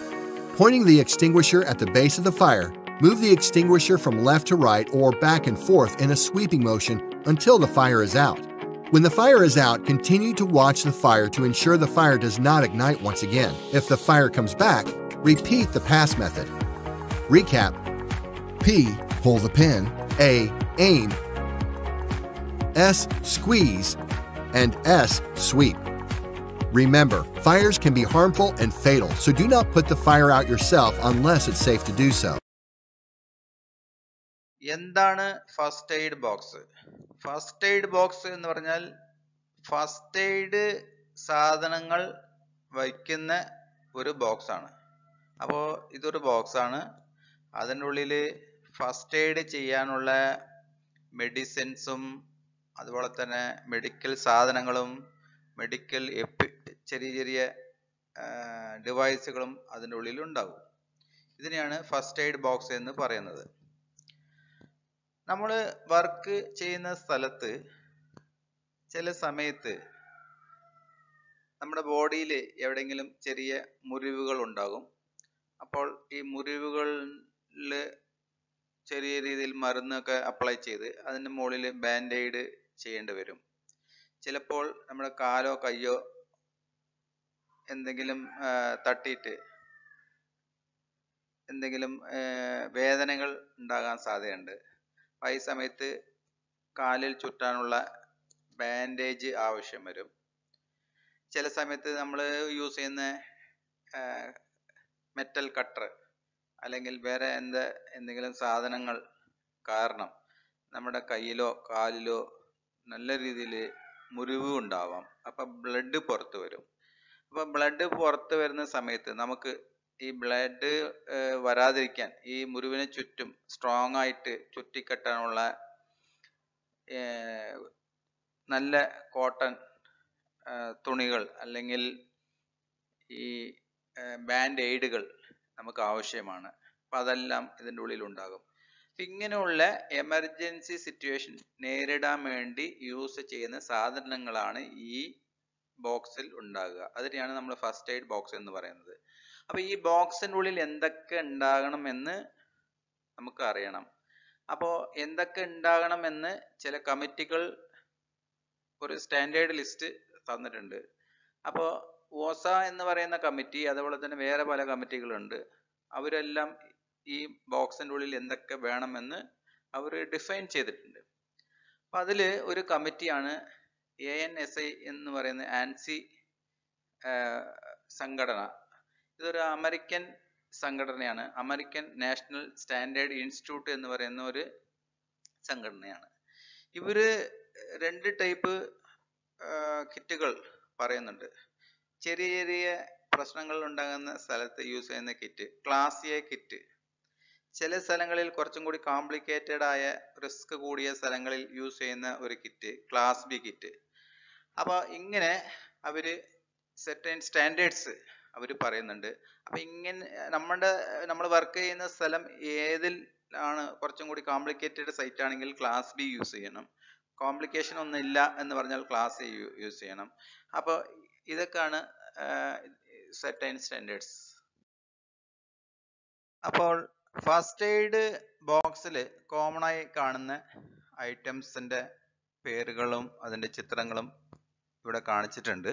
S2: Pointing the extinguisher at the base of the fire, move the extinguisher from left to right or back and forth in a sweeping motion until the fire is out. When the fire is out, continue to watch the fire to ensure the fire does not ignite once again. If the fire comes back, repeat the pass method. Recap: P. pull the pin, A, aim, S, squeeze, and S, sweep. Remember, fires can be harmful and fatal, so do not put the fire out yourself unless it's safe to do so.
S1: എന്താണ് first aid box? First aid box എന്ന് പറഞ്ഞാൽ first aid സാധനങ്ങൾ വയ്ക്കുന്ന ഒരു box ആണ്. അപ്പോൾ ഇതൊരു box ആണ്. അതിൻ്റെ ഉള്ളിൽ ഫസ്റ്റ് എയ്ഡ് ചെയ്യാനുള്ള മെഡിസിൻസും അതുപോലെ തന്നെ മെഡിക്കൽ സാധനങ്ങളും മെഡിക്കൽ ചെറിയ ചെറിയ ഡിവൈസുകളും അതിൻ്റെ ഉള്ളിൽ ഉണ്ടാകും. ഇതിനെയാണ് ഫസ്റ്റ് എയ്ഡ് ബോക്സ് എന്ന് പറയുന്നത്. നമ്മൾ വർക്ക് ചെയ്യുന്ന സ്ഥലത്ത് ചില സമയത്ത് നമ്മുടെ ബോഡിയിൽ എവിടെയെങ്കിലും ചെറിയ മുറിവുകൾ ഉണ്ടാകും. അപ്പോൾ ഈ മുറിവുകളിൽ ചെറിയ രീതിയിൽ മരുന്നൊക്കെ അപ്ലൈ ചെയ്ത് അതിൻ്റെ മുകളിൽ ബാൻഡേഡ് ചെയ്യേണ്ടി വരും. ചിലപ്പോൾ നമ്മുടെ കാലോ കയ്യോ എന്തെങ്കിലും തട്ടിയിട്ട് എന്തെങ്കിലും വേദനകൾ ഉണ്ടാകാൻ സാധ്യതയുണ്ട്. അപ്പോൾ ഈ സമയത്ത് കാലിൽ ചുറ്റാനുള്ള ബാൻഡേജ് ആവശ്യം വരും. ചില സമയത്ത് നമ്മൾ യൂസ് ചെയ്യുന്ന മെറ്റൽ കട്ടർ അല്ലെങ്കിൽ വേറെ എന്തെങ്കിലും സാധനങ്ങൾ കാരണം നമ്മുടെ കയ്യിലോ കാലിലോ നല്ല രീതിയിൽ മുറിവ് ഉണ്ടാവാം. അപ്പം ബ്ലഡ് പുറത്ത് വരും. അപ്പം ബ്ലഡ് പുറത്ത് വരുന്ന സമയത്ത് നമുക്ക് ഈ ബ്ലഡ് വരാതിരിക്കാൻ ഈ മുറിവിന് ചുറ്റും സ്ട്രോങ് ആയിട്ട് ചുറ്റിക്കെട്ടാനുള്ള നല്ല കോട്ടൺ തുണികൾ അല്ലെങ്കിൽ ഈ ബാൻഡ് എയ്ഡുകൾ നമുക്ക് ആവശ്യമാണ്. അപ്പം അതെല്ലാം ഇതിൻ്റെ ഉള്ളിൽ ഉണ്ടാകും. ഇങ്ങനെയുള്ള എമർജൻസി സിറ്റുവേഷൻ നേരിടാൻ വേണ്ടി യൂസ് ചെയ്യുന്ന സാധനങ്ങളാണ് ഈ ബോക്സിൽ ഉണ്ടാകുക. അതിനെയാണ് നമ്മൾ ഫസ്റ്റ് എയ്ഡ് ബോക്സ് എന്ന് പറയുന്നത്. അപ്പോൾ ഈ ബോക്സിൻ്റെ ഉള്ളിൽ എന്തൊക്കെ ഉണ്ടാകണമെന്ന് നമുക്ക് അറിയണം. അപ്പോൾ എന്തൊക്കെ ഉണ്ടാകണമെന്ന് ചില കമ്മിറ്റികൾ ഒരു സ്റ്റാൻഡേർഡ് ലിസ്റ്റ് തന്നിട്ടുണ്ട്. അപ്പോൾ ഓസ എന്ന് പറയുന്ന കമ്മിറ്റി അതുപോലെ തന്നെ വേറെ പല കമ്മിറ്റികളുണ്ട്. അവരെല്ലാം ഈ ബോക്സിൻ്റെ ഉള്ളിൽ എന്തൊക്കെ വേണമെന്ന് അവർ ഡിഫൈൻ ചെയ്തിട്ടുണ്ട്. അപ്പം അതിൽ ഒരു കമ്മിറ്റിയാണ് ANSI എന്ന് പറയുന്ന ആൻസി സംഘടന. ഇതൊരു അമേരിക്കൻ സംഘടനയാണ്. അമേരിക്കൻ നാഷണൽ സ്റ്റാൻഡേർഡ് ഇൻസ്റ്റിറ്റ്യൂട്ട് എന്ന് പറയുന്ന ഒരു സംഘടനയാണ്. ഇവർ 2 ടൈപ്പ് കിറ്റുകൾ പറയുന്നുണ്ട്. ചെറിയ ചെറിയ പ്രശ്നങ്ങൾ ഉണ്ടാകുന്ന സ്ഥലത്ത് യൂസ് ചെയ്യുന്ന കിറ്റ് ക്ലാസ് എ കിറ്റ്. ചില സ്ഥലങ്ങളിൽ കുറച്ചും കൂടി കോംപ്ലിക്കേറ്റഡ് ആയ റിസ്ക് കൂടിയ സ്ഥലങ്ങളിൽ യൂസ് ചെയ്യുന്ന ഒരു കിറ്റ് ക്ലാസ് ബി കിറ്റ്. അപ്പോൾ ഇങ്ങനെ അവർ സെർട്ടൻ സ്റ്റാൻഡേർഡ്സ് അവർ പറയുന്നുണ്ട്. അപ്പം ഇങ്ങനെ നമ്മൾ വർക്ക് ചെയ്യുന്ന സ്ഥലം ഏതിൽ ആണ് കുറച്ചും കൂടി കോംപ്ലിക്കേറ്റഡ് സൈറ്റ് ആണെങ്കിൽ ക്ലാസ് ബി യൂസ് ചെയ്യണം. കോംപ്ലിക്കേഷൻ ഒന്നും ഇല്ല എന്ന് പറഞ്ഞാൽ ക്ലാസ് എ യൂസ് ചെയ്യണം. അപ്പോൾ ഇതൊക്കെയാണ് സെർട്ടൻ സ്റ്റാൻഡേർഡ്സ്. അപ്പോൾ ഫസ്റ്റ് എയ്ഡ് ബോക്സിൽ കോമൺ ആയി കാണുന്ന ഐറ്റംസിൻ്റെ പേരുകളും അതിൻ്റെ ചിത്രങ്ങളും ഇവിടെ കാണിച്ചിട്ടുണ്ട്.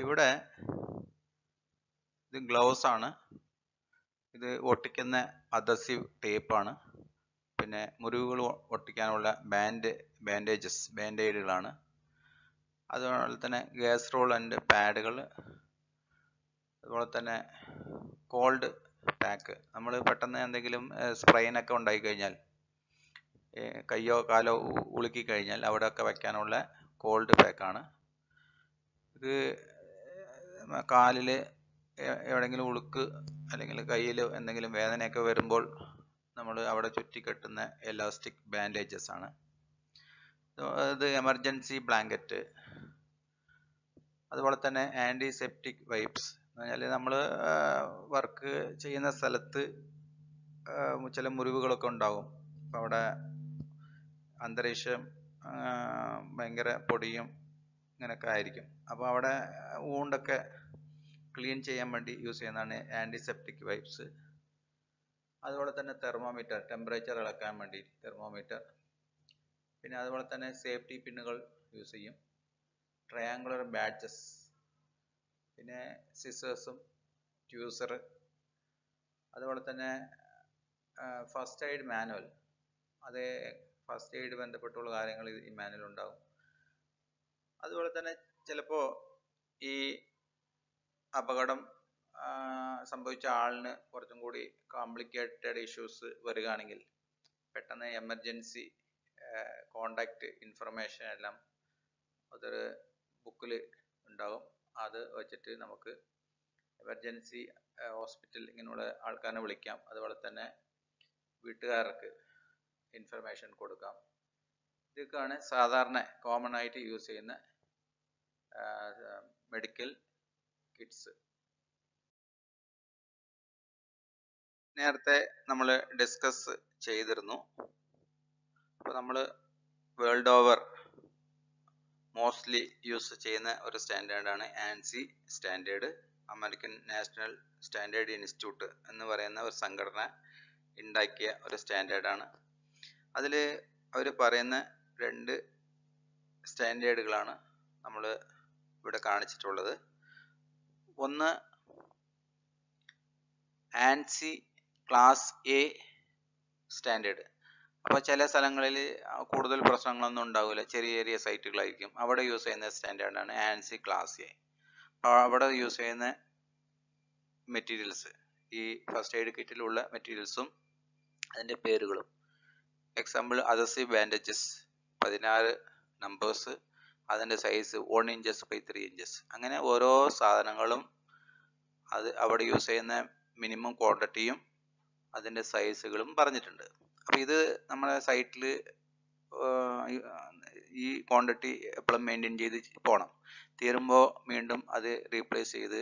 S1: ഇവിടെ ഇത് ഗ്ലൗസ് ആണ്. ഇത് ഒട്ടിക്കുന്ന അധസീവ് ടേപ്പാണ്. പിന്നെ മുറിവുകൾ ഒട്ടിക്കാനുള്ള ബാൻഡേജസ് ബാൻഡേഡുകളാണ്. അതുപോലെ തന്നെ ഗ്യാസ് റോൾ ആൻഡ് പാഡുകൾ. അതുപോലെ തന്നെ കോൾഡ് പാക്ക്. നമ്മൾ പെട്ടെന്ന് എന്തെങ്കിലും സ്പ്രെയിനൊക്കെ ഉണ്ടായി കഴിഞ്ഞാൽ കയ്യോ കാലോ ഉളുക്കി കഴിഞ്ഞാൽ അവിടെയൊക്കെ വയ്ക്കാനുള്ള കോൾഡ് പാക്കാണ്. ഇത് കാലിൽ എവിടെയെങ്കിലും ഉളുക്ക് അല്ലെങ്കിൽ കയ്യിൽ എന്തെങ്കിലും വേദനയൊക്കെ വരുമ്പോൾ നമ്മൾ അവിടെ ചുറ്റിക്കെട്ടുന്ന എലാസ്റ്റിക് ബാൻഡേജസ് ആണ്. ഇത് എമർജൻസി ബ്ലാങ്കറ്റ്. അതുപോലെ തന്നെ ആൻറ്റിസെപ്റ്റിക് വൈപ്സ് എന്ന് പറഞ്ഞാൽ നമ്മൾ വർക്ക് ചെയ്യുന്ന സ്ഥലത്ത് ചില മുറിവുകളൊക്കെ ഉണ്ടാകും. അപ്പോൾ അവിടെ അന്തരീക്ഷം ഭയങ്കര പൊടിയും ഇങ്ങനെയൊക്കെ ആയിരിക്കും. അപ്പോൾ അവിടെ വൂണ്ടൊക്കെ ക്ലീൻ ചെയ്യാൻ വേണ്ടി യൂസ് ചെയ്യുന്നതാണ് ആൻറ്റിസെപ്റ്റിക് വൈപ്സ്. അതുപോലെ തന്നെ തെർമോമീറ്റർ, ടെമ്പറേച്ചർ അളക്കാൻ വേണ്ടി തെർമോമീറ്റർ. പിന്നെ അതുപോലെ തന്നെ സേഫ്റ്റി പിന്നുകൾ യൂസ് ചെയ്യും. ട്രയാങ്കുലർ ബാഡ്ജസ്, പിന്നെ സിസേഴ്സും ട്യൂസർ. അതുപോലെ തന്നെ ഫസ്റ്റ് എയ്ഡ് മാനുവൽ, അതേ ഫസ്റ്റ് എയ്ഡ് ബന്ധപ്പെട്ടുള്ള കാര്യങ്ങൾ ഈ മാനുവൽ ഉണ്ടാകും. അതുപോലെ തന്നെ ചിലപ്പോൾ ഈ അപകടം സംഭവിച്ച ആളിന് കുറച്ചും കൂടി കോംപ്ലിക്കേറ്റഡ് ഇഷ്യൂസ് വരികയാണെങ്കിൽ പെട്ടെന്ന് എമർജൻസി കോണ്ടാക്ട് ഇൻഫർമേഷൻ എല്ലാം അതൊരു ബുക്കിൽ ഉണ്ടാകും. അത് വെച്ചിട്ട് നമുക്ക് എമർജൻസി ഹോസ്പിറ്റൽ ഇങ്ങനെയുള്ള ആൾക്കാരെ വിളിക്കാം. അതുപോലെ തന്നെ വീട്ടുകാർക്ക് ഇൻഫർമേഷൻ കൊടുക്കാം. ഇതൊക്കെയാണ് സാധാരണ കോമൺ ആയിട്ട് യൂസ് ചെയ്യുന്ന മെഡിക്കൽ കിറ്റ്സ്. നേരത്തെ നമ്മൾ ഡിസ്കസ് ചെയ്തിരുന്നു. അപ്പോൾ നമ്മൾ വേൾഡ് ഓവർ മോസ്റ്റ്ലി യൂസ് ചെയ്യുന്ന ഒരു സ്റ്റാൻഡേർഡാണ് ANSI standard. American national standard institute എന്ന് പറയുന്ന ഒരു സംഘടന ഉണ്ടാക്കിയ ഒരു സ്റ്റാൻഡേർഡാണ്. അതിൽ അവർ പറയുന്ന 2 സ്റ്റാൻഡേർഡുകളാണ് നമ്മൾ ഇവിടെ കാണിച്ചിട്ടുള്ളത്. ഒന്ന് ആൻസി ക്ലാസ് എ സ്റ്റാൻഡേർഡ്. അപ്പോൾ ചില സ്ഥലങ്ങളിൽ കൂടുതൽ പ്രശ്നങ്ങളൊന്നും ഉണ്ടാവില്ല, ചെറിയ ചെറിയ സൈറ്റുകളായിരിക്കും. അവിടെ യൂസ് ചെയ്യുന്ന സ്റ്റാൻഡേർഡാണ് ആൻസി ക്ലാസ് എ. അവിടെ യൂസ് ചെയ്യുന്ന മെറ്റീരിയൽസ്, ഈ ഫസ്റ്റ് എയ്ഡ് കിറ്റിലുള്ള മെറ്റീരിയൽസും അതിൻ്റെ പേരുകളും. എക്സാമ്പിൾ അദസീവ് ബാൻഡേജസ് 16 നമ്പേഴ്സ്, അതിൻ്റെ സൈസ് 1 inches by 3 inches. അങ്ങനെ ഓരോ സാധനങ്ങളും അത് അവിടെ യൂസ് ചെയ്യുന്ന മിനിമം ക്വാണ്ടിറ്റിയും അതിൻ്റെ സൈസുകളും പറഞ്ഞിട്ടുണ്ട്. അപ്പോൾ ഇത് നമ്മുടെ സൈറ്റിൽ ഈ ക്വാണ്ടിറ്റി എപ്പോഴും മെയിൻറ്റെയിൻ ചെയ്ത് പോകണം. തീരുമ്പോൾ വീണ്ടും അത് റീപ്ലേസ് ചെയ്ത്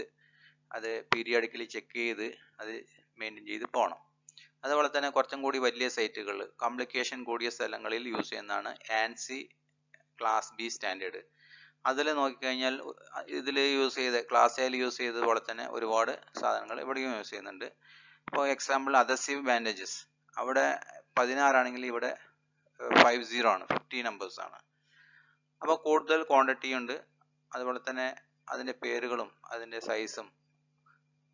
S1: അത് പീരിയോഡിക്കലി ചെക്ക് ചെയ്ത് അത് മെയിൻറ്റെയിൻ ചെയ്ത് പോകണം. അതുപോലെ തന്നെ കുറച്ചും കൂടി വലിയ സൈറ്റുകൾ, കോംപ്ലിക്കേഷൻ കൂടിയ സ്ഥലങ്ങളിൽ യൂസ് ചെയ്യുന്നതാണ് ആൻസി ക്ലാസ് ബി സ്റ്റാൻഡേർഡ്. അതിൽ നോക്കിക്കഴിഞ്ഞാൽ ഇതിൽ യൂസ് ചെയ്ത് ക്ലാസ് എയിൽ യൂസ് ചെയ്തതുപോലെ തന്നെ ഒരുപാട് സാധനങ്ങൾ ഇവിടെയും യൂസ് ചെയ്യുന്നുണ്ട്. ഇപ്പോൾ എക്സാമ്പിൾ അദസീവ് ബാൻഡേജസ് അവിടെ 16 ആണെങ്കിൽ ഇവിടെ 50 ആണ്, 50 നമ്പേഴ്സ് ആണ്. അപ്പോൾ കൂടുതൽ ക്വാണ്ടിറ്റി ഉണ്ട്. അതുപോലെ തന്നെ അതിൻ്റെ പേരുകളും അതിൻ്റെ സൈസും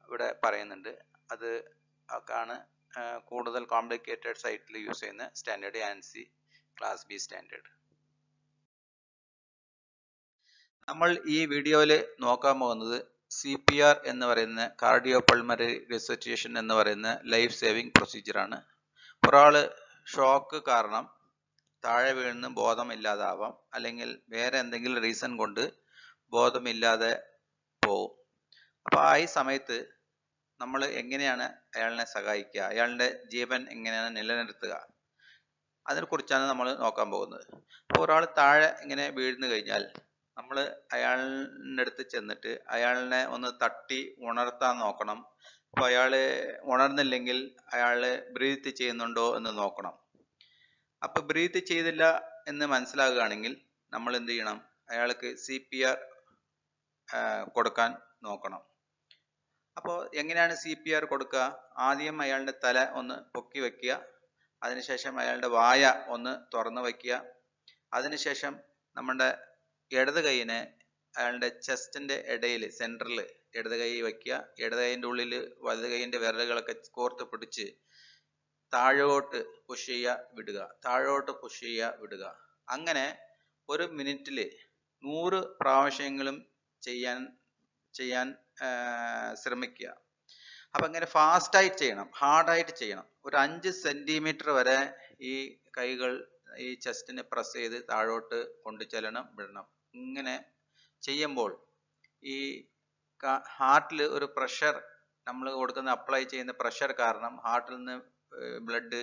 S1: ഇവിടെ പറയുന്നുണ്ട്. അത് ആണ് കൂടുതൽ കോംപ്ലിക്കേറ്റഡ് സൈറ്റിൽ യൂസ് ചെയ്യുന്ന standard Ancy class B standard. നമ്മൾ ഈ വീഡിയോയിൽ നോക്കാൻ പോകുന്നത് CPR എന്ന് പറയുന്ന കാർഡിയോ പൾമണറി റിസസിറ്റേഷൻ എന്ന് പറയുന്ന ലൈഫ് സേവിങ് പ്രൊസീജിയറാണ്. ഒരാൾ ഷോക്ക് കാരണം താഴെ വീഴുന്ന ബോധമില്ലാതാവാം, അല്ലെങ്കിൽ വേറെ എന്തെങ്കിലും റീസൺ കൊണ്ട് ബോധമില്ലാതെ പോവും. അപ്പോൾ ഈ സമയത്ത് നമ്മൾ എങ്ങനെയാണ് അയാളിനെ സഹായിക്കുക, അയാളുടെ ജീവൻ എങ്ങനെയാണ് നിലനിർത്തുക, അതിനെക്കുറിച്ചാണ് നമ്മൾ നോക്കാൻ പോകുന്നത്. അപ്പോൾ ഒരാൾ താഴെ ഇങ്ങനെ വീഴ്ന്നു കഴിഞ്ഞാൽ നമ്മൾ അയാളുടെ അടുത്ത് ചെന്നിട്ട് അയാളിനെ ഒന്ന് തട്ടി ഉണർത്താൻ നോക്കണം. അപ്പോൾ അയാൾ ഉണർന്നില്ലെങ്കിൽ അയാൾ ബ്രീത്ത് ചെയ്യുന്നുണ്ടോ എന്ന് നോക്കണം. അപ്പോൾ ബ്രീത്ത് ചെയ്തില്ല എന്ന് മനസ്സിലാകുകയാണെങ്കിൽ നമ്മൾ എന്ത് ചെയ്യണം, അയാൾക്ക് CPR കൊടുക്കാൻ നോക്കണം. അപ്പോൾ എങ്ങനെയാണ് CPR കൊടുക്കുക? ആദ്യം അയാളുടെ തല ഒന്ന് പൊക്കി വയ്ക്കുക, അതിനുശേഷം അയാളുടെ വായ ഒന്ന് തുറന്നു വയ്ക്കുക, അതിനുശേഷം നമ്മുടെ ഇടത് കൈയിനെ അയാളുടെ ചെസ്റ്റിൻ്റെ ഇടയിൽ സെൻറ്ററിൽ ഇടത് കൈ വയ്ക്കുക, ഇടത് കൈയിൻ്റെ ഉള്ളിൽ വലത് കൈയിൻ്റെ വിരലുകളൊക്കെ കോർത്ത് പിടിച്ച് താഴോട്ട് പുഷ് ചെയ്യുക, വിടുക, താഴോട്ട് പുഷ് ചെയ്യുക, വിടുക. അങ്ങനെ 1 മിനിറ്റിൽ 100 പ്രാവശ്യങ്ങളും ചെയ്യാൻ ശ്രമിക്കുക. അപ്പം ഇങ്ങനെ ഫാസ്റ്റായിട്ട് ചെയ്യണം, ഹാർഡായിട്ട് ചെയ്യണം. ഒരു 5 സെൻറ്റിമീറ്റർ വരെ ഈ കൈകൾ ഈ ചെസ്റ്റിനെ പ്രസ് ചെയ്ത് താഴോട്ട് കൊണ്ടു ചെല്ലണം, വിടണം. ഇങ്ങനെ ചെയ്യുമ്പോൾ ഈ ഹാർട്ടിൽ ഒരു പ്രഷർ, നമ്മൾ കൊടുക്കുന്ന അപ്ലൈ ചെയ്യുന്ന പ്രഷർ കാരണം ഹാർട്ടിൽ നിന്ന് ബ്ലഡ്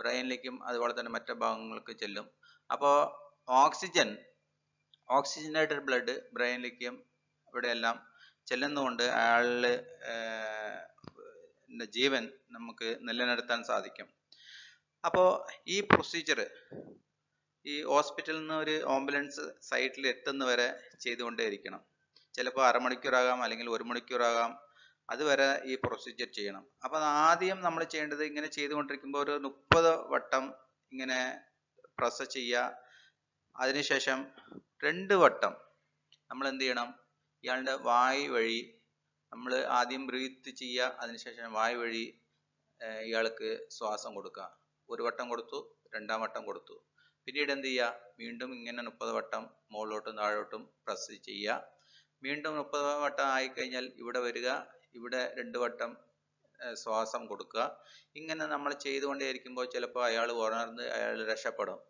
S1: ബ്രെയിനിലേക്കും അതുപോലെ തന്നെ മറ്റു ഭാഗങ്ങൾക്ക് ചെല്ലും. അപ്പോൾ ഓക്സിജനേറ്റഡ് ബ്ലഡ് ബ്രെയിനിലേക്കും ഇവിടെയെല്ലാം ചെല്ലുന്നതുകൊണ്ട് അയാളുടെ ജീവൻ നമുക്ക് നിലനിർത്താൻ സാധിക്കും. അപ്പോൾ ഈ പ്രൊസീജിയർ ഈ ഹോസ്പിറ്റലിൽ നിന്ന് ഒരു ആംബുലൻസ് സൈറ്റിൽ എത്തുന്നവരെ ചെയ്തുകൊണ്ടേയിരിക്കണം. ചിലപ്പോൾ അരമണിക്കൂറാകാം, അല്ലെങ്കിൽ 1 മണിക്കൂറാകാം, അതുവരെ ഈ പ്രൊസീജിയർ ചെയ്യണം. അപ്പോൾ ആദ്യം നമ്മൾ ചെയ്യേണ്ടത് ഇങ്ങനെ ചെയ്തുകൊണ്ടിരിക്കുമ്പോൾ ഒരു 30 വട്ടം ഇങ്ങനെ പ്രസ് ചെയ്യുക. അതിനുശേഷം 2 വട്ടം നമ്മൾ എന്ത് ചെയ്യണം, ഇയാളുടെ വായ് വഴി നമ്മൾ ആദ്യം ബ്രീത്ത് ചെയ്യുക, അതിനുശേഷം വായ് വഴി ഇയാൾക്ക് ശ്വാസം കൊടുക്കുക. ഒരു വട്ടം കൊടുത്തു, രണ്ടാം വട്ടം കൊടുത്തു. പിന്നീട് എന്ത് ചെയ്യുക? വീണ്ടും ഇങ്ങനെ 30 വട്ടം മുകളിലോട്ടും താഴോട്ടും പ്രസ് ചെയ്യുക. വീണ്ടും 30 വട്ടം ആയിക്കഴിഞ്ഞാൽ ഇവിടെ വരിക, ഇവിടെ 2 വട്ടം ശ്വാസം കൊടുക്കുക. ഇങ്ങനെ നമ്മൾ ചെയ്തുകൊണ്ടേയിരിക്കുമ്പോൾ ചിലപ്പോൾ അയാൾ ഉണർന്ന് അയാൾ രക്ഷപ്പെടും.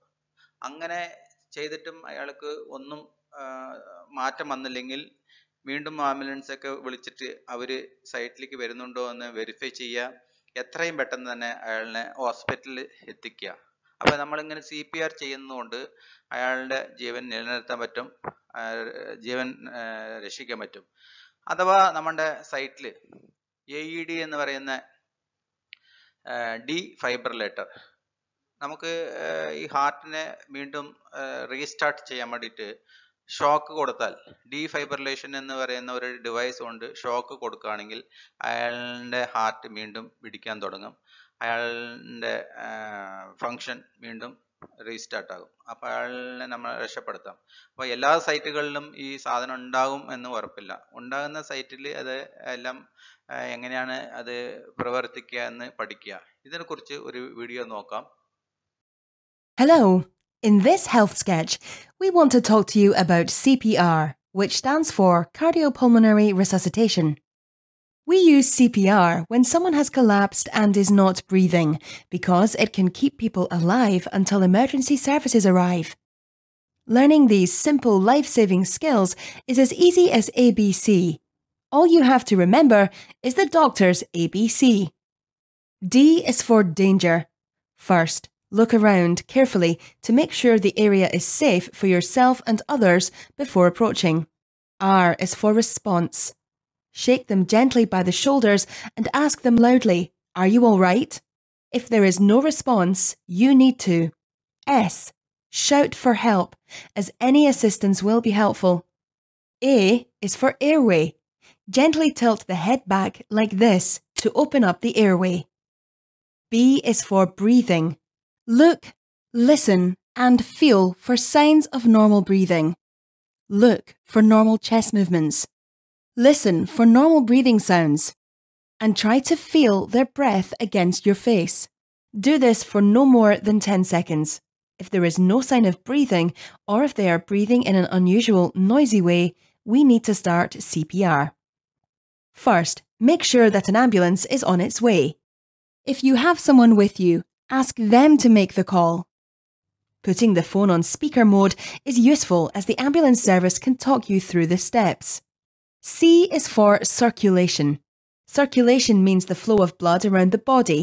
S1: അങ്ങനെ ചെയ്തിട്ടും അയാൾക്ക് ഒന്നും മാറ്റം വന്നില്ലെങ്കിൽ വീണ്ടും ആംബുലൻസ് ഒക്കെ വിളിച്ചിട്ട് അവർ സൈറ്റിലേക്ക് വരുന്നുണ്ടോ എന്ന് വെരിഫൈ ചെയ്യുക. എത്രയും പെട്ടെന്ന് തന്നെ അയാളിനെ ഹോസ്പിറ്റലിൽ എത്തിക്കുക. അപ്പോൾ നമ്മളിങ്ങനെ CPR ചെയ്യുന്നതുകൊണ്ട് അയാളുടെ ജീവൻ നിലനിർത്താൻ പറ്റും, ജീവൻ രക്ഷിക്കാൻ പറ്റും. അഥവാ നമ്മുടെ സൈറ്റിൽ AED എന്ന് പറയുന്ന ഡീഫൈബ്രിലേറ്റർ, നമുക്ക് ഈ ഹാർട്ടിനെ വീണ്ടും റീസ്റ്റാർട്ട് ചെയ്യാൻ വേണ്ടിയിട്ട് ഷോക്ക് കൊടുത്താൽ, ഡീഫൈബ്രിലേഷൻ എന്ന് പറയുന്ന ഒരു ഡിവൈസ് കൊണ്ട് ഷോക്ക് കൊടുക്കുകയാണെങ്കിൽ അയാളുടെ ഹാർട്ട് വീണ്ടും പിടിക്കാൻ തുടങ്ങും, അയാളുടെ ഫങ്ഷൻ വീണ്ടും റീസ്റ്റാർട്ട് ആകും. അപ്പോൾ അയാളിനെ നമ്മൾ രക്ഷപ്പെടുത്താം. അപ്പോൾ എല്ലാ സൈറ്റുകളിലും ഈ സാധനം ഉണ്ടാകും എന്ന് ഉറപ്പില്ല. ഉണ്ടാകുന്ന സൈറ്റിൽ അത് എല്ലാം എങ്ങനെയാണ് അത് പ്രവർത്തിക്കുക എന്ന് പഠിക്കുക. ഇതിനെക്കുറിച്ച് ഒരു വീഡിയോ നോക്കാം.
S3: Hello! In this health sketch, we want to talk to you about CPR, which stands for Cardiopulmonary Resuscitation. We use CPR when someone has collapsed and is not breathing, because it can keep people alive until emergency services arrive. Learning these simple life-saving skills is as easy as ABC. All you have to remember is the doctor's ABC. D is for danger. First, look around carefully to make sure the area is safe for yourself and others before approaching. R is for response. Shake them gently by the shoulders and ask them loudly, "Are you all right?" If there is no response, you need to. S. Shout for help, as any assistance will be helpful. A is for airway. Gently tilt the head back like this to open up the airway. B is for breathing. Look, listen, and feel for signs of normal breathing. Look for normal chest movements. Listen for normal breathing sounds. And try to feel their breath against your face. Do this for no more than 10 seconds. If there is no sign of breathing, or if they are breathing in an unusual, noisy way, we need to start CPR. First, make sure that an ambulance is on its way. If you have someone with you, ask them to make the call. Putting the phone on speaker mode is useful as the ambulance service can talk you through the steps. C is for circulation. Circulation means the flow of blood around the body,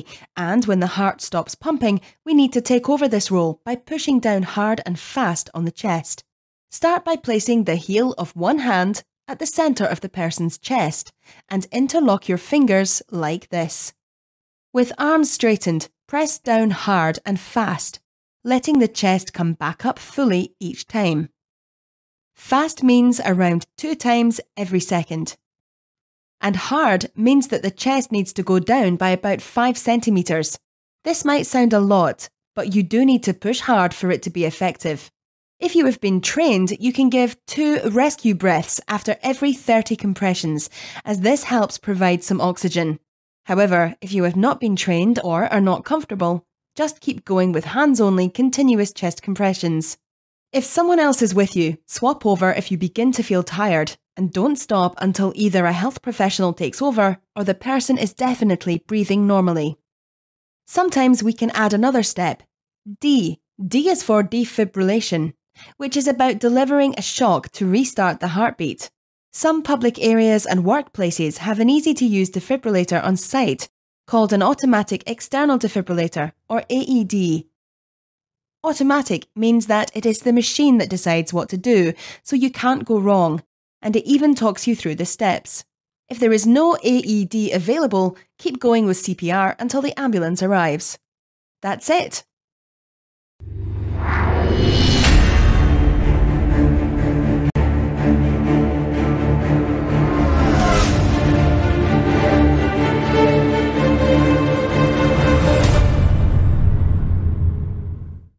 S3: and when the heart stops pumping, we need to take over this role by pushing down hard and fast on the chest. Start by placing the heel of one hand at the centre of the person's chest and interlock your fingers like this. With arms straightened, press down hard and fast, letting the chest come back up fully each time. Fast means around 2 times every second. And hard means that the chest needs to go down by about 5 centimetres. This might sound a lot, but you do need to push hard for it to be effective. If you have been trained, you can give 2 rescue breaths after every 30 compressions, as this helps provide some oxygen. However, if you have not been trained or are not comfortable, just keep going with hands-only continuous chest compressions. If someone else is with you, swap over if you begin to feel tired, and don't stop until either a health professional takes over or the person is definitely breathing normally. Sometimes we can add another step. D. D is for defibrillation, which is about delivering a shock to restart the heartbeat. Some public areas and workplaces have an easy-to-use defibrillator on site called an automatic external defibrillator, or AED. Automatic means that it is the machine that decides what to do, so you can't go wrong, and it even talks you through the steps. If there is no AED available, keep going with CPR until the ambulance arrives. That's it.